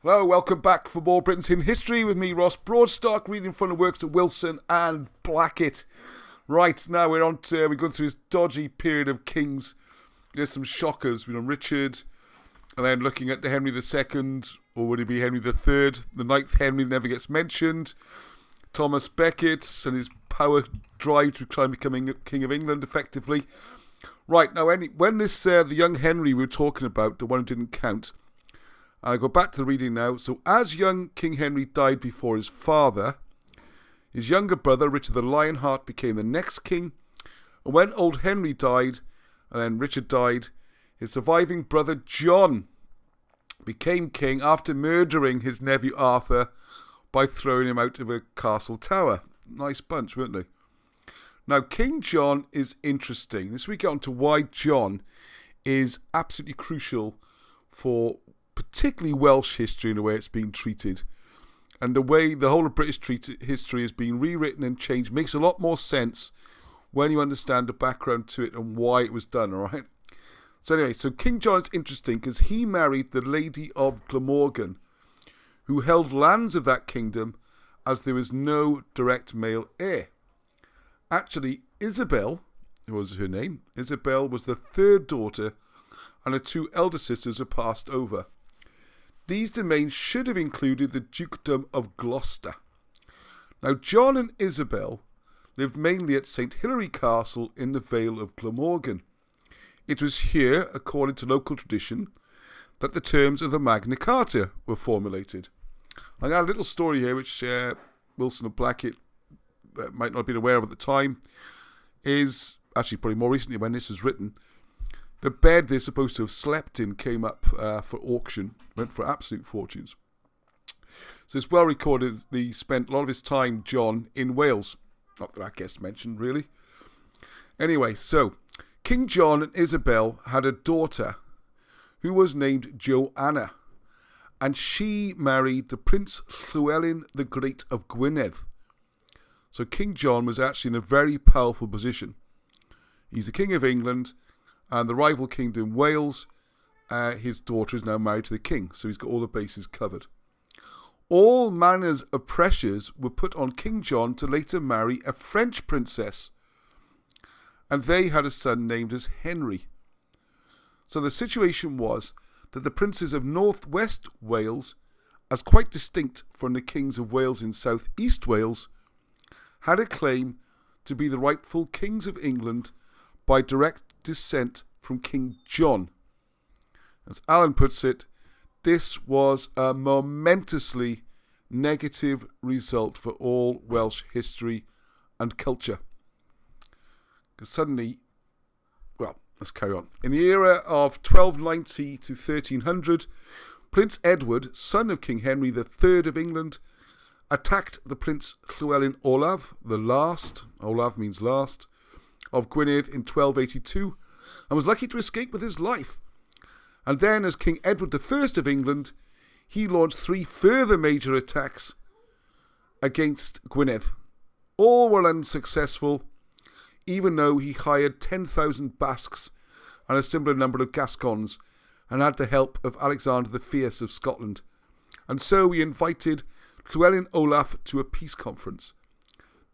Hello, welcome back for more Britain's Hidden History with me, Ross Broadstock, reading from the works of Wilson and Blackett. Right, now we're going through this dodgy period of kings. There's some shockers. We're on Richard, and then looking at the Henry II, or would it be Henry III? The ninth Henry never gets mentioned. Thomas Becket and his power drive to try and become King of England effectively. Right, now when this, the young Henry we were talking about, the one who didn't count, and I go back to the reading now. So as young King Henry died before his father, his younger brother, Richard the Lionheart, became the next king. And when old Henry died, and then Richard died, his surviving brother John became king after murdering his nephew Arthur by throwing him out of a castle tower. Nice bunch, weren't they? Now, King John is interesting. This week, get on to why John is absolutely crucial for particularly Welsh history and the way it's being treated. And the way the whole of British history has been rewritten and changed makes a lot more sense when you understand the background to it and why it was done, all right? So anyway, so King John is interesting because he married the Lady of Glamorgan, who held lands of that kingdom as there was no direct male heir. Actually, Isabel, who was her name, Isabel was the third daughter, and her two elder sisters were passed over. These domains should have included the Dukedom of Gloucester. Now, John and Isabel lived mainly at St. Hilary Castle in the Vale of Glamorgan. It was here, according to local tradition, that the terms of the Magna Carta were formulated. I got a little story here which Wilson and Blackett might not have been aware of at the time, is actually probably more recently when this was written. The bed they're supposed to have slept in came up for auction, went for absolute fortunes. So it's well recorded that he spent a lot of his time, John, in Wales. Not that gets mentioned, really. Anyway, so King John and Isabel had a daughter who was named Joanna, and she married the Prince Llewellyn the Great of Gwynedd. So King John was actually in a very powerful position. He's the King of England, and the rival kingdom, Wales, his daughter is now married to the king, so he's got all the bases covered. All manners of pressures were put on King John to later marry a French princess, and they had a son named as Henry. So the situation was that the princes of northwest Wales, as quite distinct from the kings of Wales in southeast Wales, had a claim to be the rightful kings of England by direct descent from King John. As Alan puts it, this was a momentously negative result for all Welsh history and culture. Because suddenly, well, let's carry on. In the era of 1290 to 1300, Prince Edward, son of King Henry III of England, attacked the Prince Llewellyn Olaf, the last, Olaf means last, of Gwynedd in 1282, and was lucky to escape with his life. And then, as King Edward I of England, he launched 3 further major attacks against Gwynedd. All were unsuccessful, even though he hired 10,000 Basques and a similar number of Gascons, and had the help of Alexander the Fierce of Scotland. And so he invited Llewellyn Olaf to a peace conference.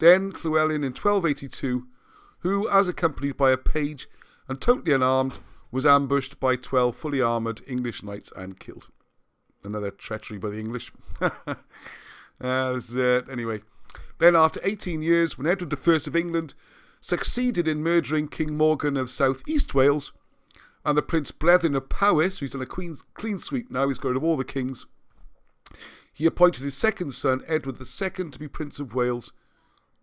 Then Llewellyn in 1282, who, as accompanied by a page and totally unarmed, was ambushed by 12 fully armoured English knights and killed. Another treachery by the English. Anyway. Then after 18 years, when Edward I of England succeeded in murdering King Morgan of South East Wales, and the Prince Blethyn of Powys, who's done a clean sweep now, he's got rid of all the kings, he appointed his second son, Edward II, to be Prince of Wales,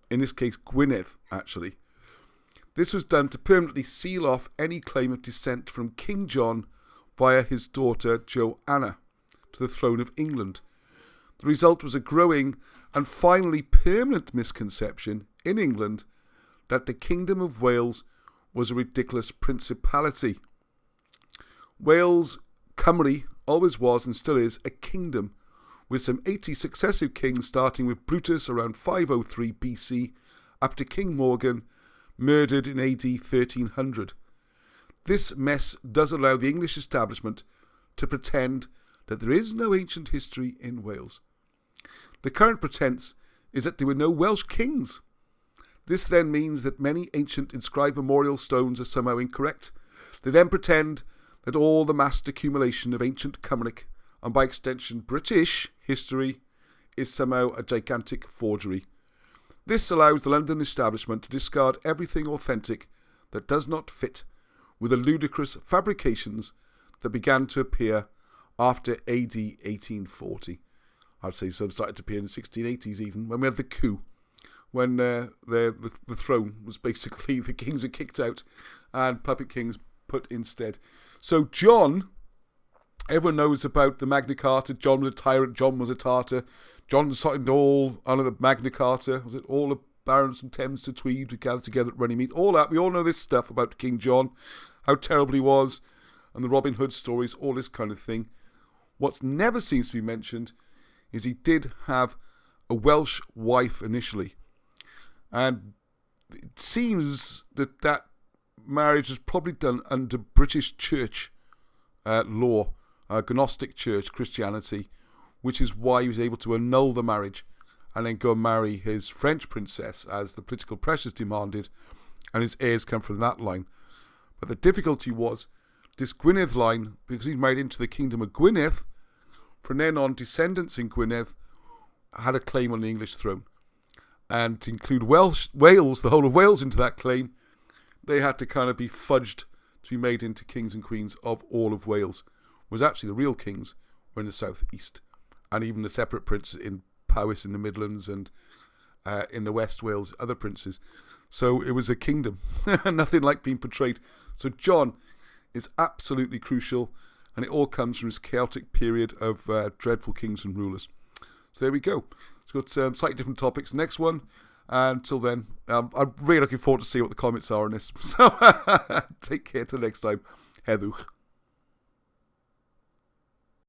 in this case Gwynedd, actually. This was done to permanently seal off any claim of descent from King John via his daughter Joanna to the throne of England. The result was a growing and finally permanent misconception in England that the Kingdom of Wales was a ridiculous principality. Wales, Cymru, always was and still is a kingdom, with some 80 successive kings starting with Brutus around 503 BC up to King Morgan, murdered in AD 1300. This mess does allow the English establishment to pretend that there is no ancient history in Wales. The current pretense is that there were no Welsh kings. This then means that many ancient inscribed memorial stones are somehow incorrect. They then pretend that all the massed accumulation of ancient Cymric, and by extension British, history is somehow a gigantic forgery. This allows the London establishment to discard everything authentic that does not fit with the ludicrous fabrications that began to appear after AD 1840. I'd say some started to appear in the 1680s even, when we had the coup, when the throne was basically, the kings were kicked out and puppet kings put instead. So John, everyone knows about the Magna Carta. John was a tyrant, John was a Tartar. John signed all under the Magna Carta. Was it all the barons from Thames to Tweed to gather together at Runnymede? All that, we all know this stuff about King John, how terrible he was, and the Robin Hood stories, all this kind of thing. What's never seems to be mentioned is he did have a Welsh wife initially. And it seems that that marriage was probably done under British church law, Gnostic church Christianity, which is why he was able to annul the marriage and then go and marry his French princess as the political pressures demanded, and his heirs come from that line. But the difficulty was this Gwynedd line, because he's married into the kingdom of Gwynedd, from then on descendants in Gwynedd had a claim on the English throne. And to include Wales, the whole of Wales into that claim, they had to kind of be fudged to be made into kings and queens of all of Wales. Whereas actually the real kings were in the southeast, and even the separate princes in Powys in the Midlands and in the West Wales, other princes. So it was a kingdom, nothing like being portrayed. So John is absolutely crucial, and it all comes from this chaotic period of dreadful kings and rulers. So there we go. It's got slightly different topics. Next one. Until then, I'm really looking forward to see what the comments are on this. So take care till next time. Heddwch.